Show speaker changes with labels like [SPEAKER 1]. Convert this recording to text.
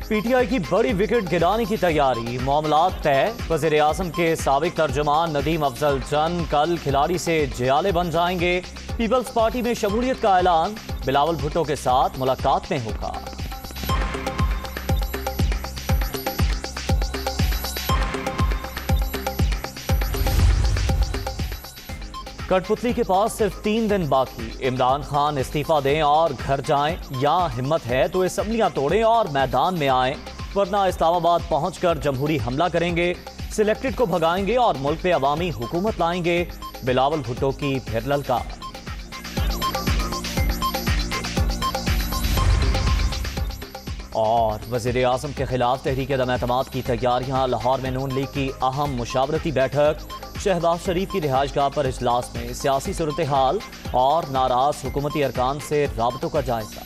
[SPEAKER 1] PTI की बड़ी wicket गिराने की तैयारी, मामलात तय। वज़ीर आज़म के साबिक तर्जुमान नदीम अफजल चंद कल खिलाड़ी से जियाले बन जाएंगे। पीपल्स पार्टी में शमूलियत का ऐलान, बिलावल भुट्टो के साथ मुलाकात में होगा। कठपुतली के पास सिर्फ 3 दिन बाकी, इमरान खान इस्तीफा दें और घर जाएं, या हिम्मत है तो असम्बलियां तोड़ें और मैदान में आएं, वरना इस्लामाबाद पहुंचकर जमहूरी हमला करेंगे, सिलेक्टेड को भगाएंगे और मुल्क पे अवामी हुकूमत लाएंगे। बिलावल भुट्टो की फिर ललकार। और वज़ीर आज़म के खिलाफ तहरीक अदम-ए-एतमाद की तैयारियां, लाहौर में नून लीग की अहम मुशावरती बैठक, शहबाज शरीफ की रिहाइशगाह पर इजलास में सियासी सूरत हाल और नाराज हुकूमती अरकान से राबतों का जायजा।